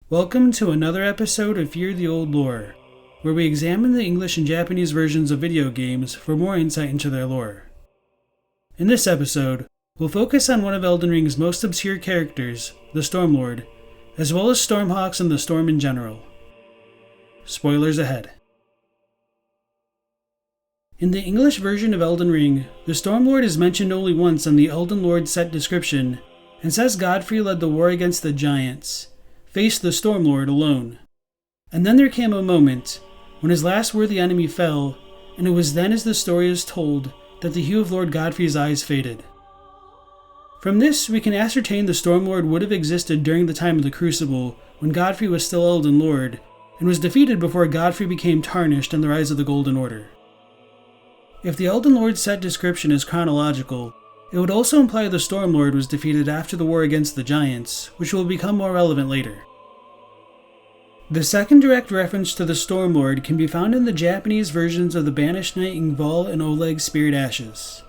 Welcome to another episode of Fear the Old Lore, where we examine the English and Japanese versions of video games for more insight into their lore. In this episode, we'll focus on one of Elden Ring's most obscure characters, the Stormlord, as well as Stormhawks and the Storm in general. Spoilers ahead. In the English version of Elden Ring, the Stormlord is mentioned only once on the Elden Lord set description, and says Godfrey led the war against the giants, faced the Stormlord alone. And then there came a moment when his last worthy enemy fell, and it was then, as the story is told, that the hue of Lord Godfrey's eyes faded. From this, we can ascertain the Stormlord would have existed during the time of the Crucible, when Godfrey was still Elden Lord, and was defeated before Godfrey became tarnished in the rise of the Golden Order. If the Elden Lord set description is chronological, it would also imply the Stormlord was defeated after the war against the giants, which will become more relevant later. The second direct reference to the Stormlord can be found in the Japanese versions of the Banished Knight Ingval and Oleg's Spirit Ashes.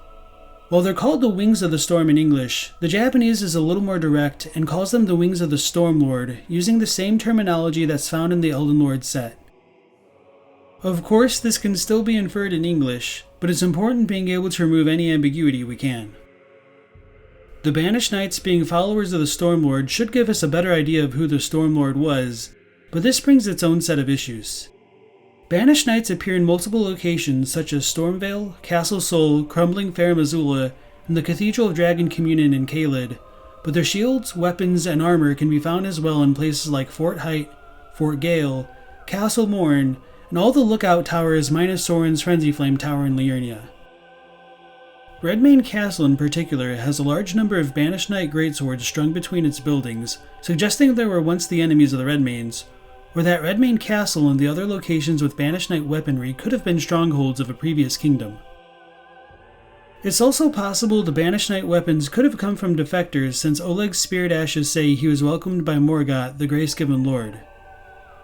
While they're called the Wings of the Storm in English, the Japanese is a little more direct and calls them the Wings of the Stormlord, using the same terminology that's found in the Elden Lord set. Of course, this can still be inferred in English, but it's important being able to remove any ambiguity we can. The Banished Knights being followers of the Stormlord should give us a better idea of who the Stormlord was, but this brings its own set of issues. Banished Knights appear in multiple locations such as Stormvale, Castle Sol, Crumbling Fair Missoula, and the Cathedral of Dragon Communion in Caelid, but their shields, weapons, and armor can be found as well in places like Fort Height, Fort Gale, Castle Morn, and all the lookout towers minus Soren's Frenzy Flame Tower in Liurnia. Redmane Castle in particular has a large number of Banished Knight greatswords strung between its buildings, suggesting they were once the enemies of the Redmanes, or that Redmane Castle and the other locations with Banished Knight weaponry could have been strongholds of a previous kingdom. It's also possible the Banished Knight weapons could have come from defectors, since Oleg's Spirit Ashes say he was welcomed by Morgott, the Grace-given Lord.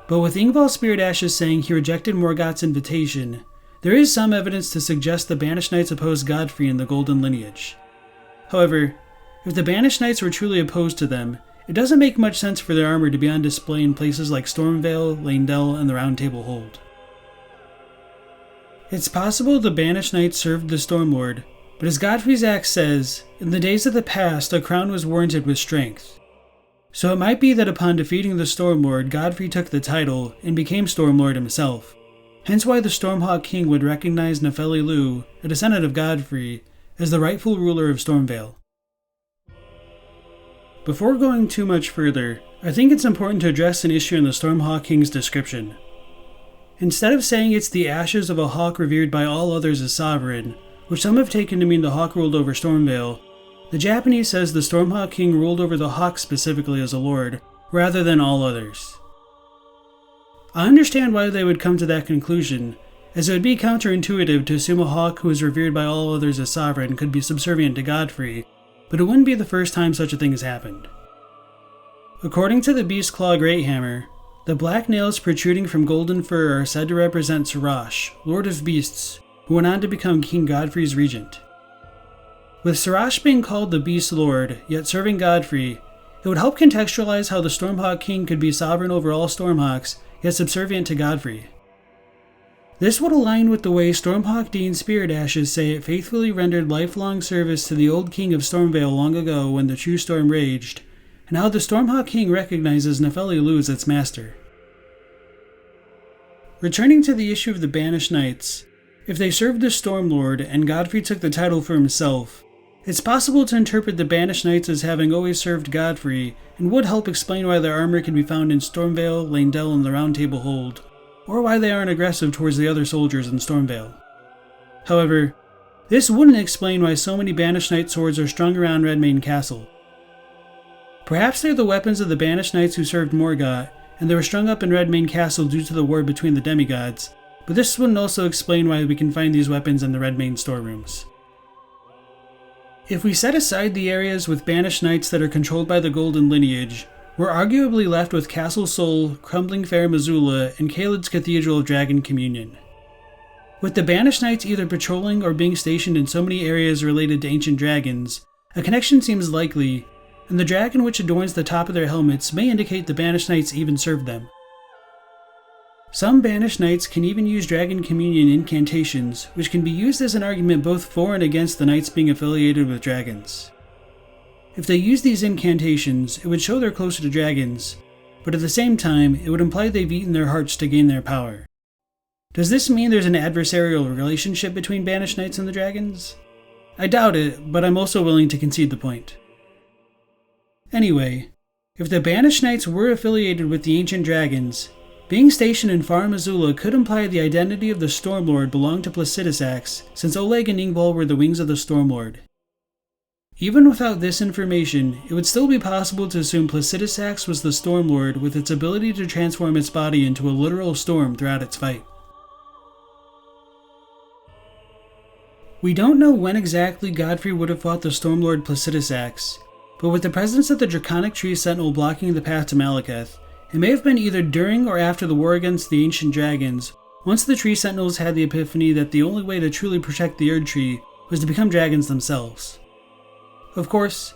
But with Ingval's Spirit Ashes saying he rejected Morgott's invitation, there is some evidence to suggest the Banished Knights opposed Godfrey in the Golden Lineage. However, if the Banished Knights were truly opposed to them, it doesn't make much sense for their armor to be on display in places like Stormvale, Leyndell, and the Round Table Hold. It's possible the Banished Knights served the Stormlord, but as Godfrey's axe says, in the days of the past a crown was warranted with strength. So it might be that upon defeating the Stormlord, Godfrey took the title and became Stormlord himself. Hence why the Stormhawk King would recognize Nefeli Lu, a descendant of Godfrey, as the rightful ruler of Stormvale. Before going too much further, I think it's important to address an issue in the Stormhawk King's description. Instead of saying it's the ashes of a hawk revered by all others as sovereign, which some have taken to mean the hawk ruled over Stormvale, the Japanese says the Stormhawk King ruled over the hawk specifically as a lord, rather than all others. I understand why they would come to that conclusion, as it would be counterintuitive to assume a hawk who is revered by all others as sovereign could be subservient to Godfrey, but it wouldn't be the first time such a thing has happened. According to the Beast Claw Greathammer, the black nails protruding from golden fur are said to represent Sirash, Lord of Beasts, who went on to become King Godfrey's regent. With Sirash being called the Beast Lord, yet serving Godfrey, it would help contextualize how the Stormhawk King could be sovereign over all Stormhawks, yet subservient to Godfrey. This would align with the way Stormhawk Dean's Spirit Ashes say it faithfully rendered lifelong service to the old king of Stormvale long ago when the true storm raged, and how the Stormhawk King recognizes Nefeli Lu as its master. Returning to the issue of the Banished Knights, if they served the Stormlord and Godfrey took the title for himself, it's possible to interpret the Banished Knights as having always served Godfrey, and would help explain why their armor can be found in Stormvale, Leyndell, and the Round Table Hold, or why they aren't aggressive towards the other soldiers in Stormvale. However, this wouldn't explain why so many Banished Knight swords are strung around Redmane Castle. Perhaps they're the weapons of the Banished Knights who served Morgott, and they were strung up in Redmane Castle due to the war between the demigods, but this wouldn't also explain why we can find these weapons in the Redmane storerooms. If we set aside the areas with Banished Knights that are controlled by the Golden Lineage, we're arguably left with Castle Sol, Crumbling Fair Missoula, and Caelid's Cathedral of Dragon Communion. With the Banished Knights either patrolling or being stationed in so many areas related to ancient dragons, a connection seems likely, and the dragon which adorns the top of their helmets may indicate the Banished Knights even served them. Some Banished Knights can even use Dragon Communion incantations, which can be used as an argument both for and against the Knights being affiliated with dragons. If they use these incantations, it would show they're closer to dragons, but at the same time, it would imply they've eaten their hearts to gain their power. Does this mean there's an adversarial relationship between Banished Knights and the dragons? I doubt it, but I'm also willing to concede the point. Anyway, if the Banished Knights were affiliated with the ancient dragons, being stationed in Farum Azula could imply the identity of the Stormlord belonged to Placidusax, since Oleg and Ingval were the wings of the Stormlord. Even without this information, it would still be possible to assume Placidusax was the Stormlord with its ability to transform its body into a literal storm throughout its fight. We don't know when exactly Godfrey would have fought the Stormlord Placidusax, but with the presence of the Draconic Tree Sentinel blocking the path to Malekith, it may have been either during or after the war against the ancient dragons, once the Tree Sentinels had the epiphany that the only way to truly protect the Erd Tree was to become dragons themselves. Of course,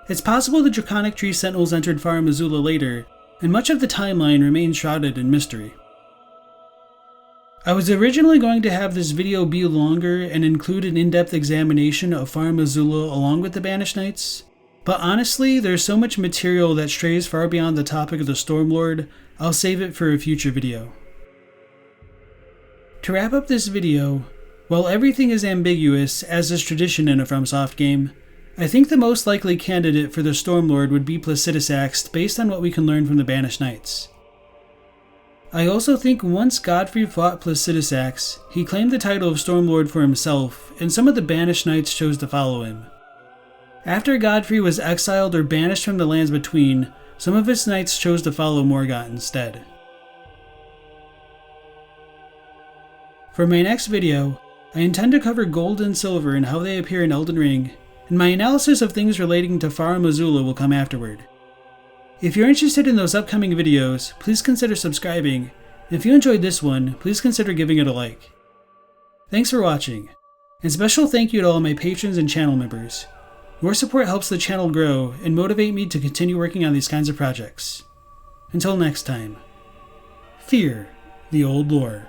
it's possible the Draconic Tree Sentinels entered Farum Azula later, and much of the timeline remains shrouded in mystery. I was originally going to have this video be longer and include an in-depth examination of Farum Azula along with the Banished Knights, but honestly, there's so much material that strays far beyond the topic of the Stormlord, I'll save it for a future video. To wrap up this video, while everything is ambiguous, as is tradition in a FromSoft game, I think the most likely candidate for the Stormlord would be Placidusax based on what we can learn from the Banished Knights. I also think once Godfrey fought Placidusax, he claimed the title of Stormlord for himself, and some of the Banished Knights chose to follow him. After Godfrey was exiled or banished from the lands between, some of his knights chose to follow Morgott instead. For my next video, I intend to cover gold and silver and how they appear in Elden Ring, and my analysis of things relating to Farum Azula will come afterward. If you're interested in those upcoming videos, please consider subscribing, and if you enjoyed this one, please consider giving it a like. Thanks for watching, and special thank you to all my patrons and channel members. Your support helps the channel grow and motivate me to continue working on these kinds of projects. Until next time, fear the old lore.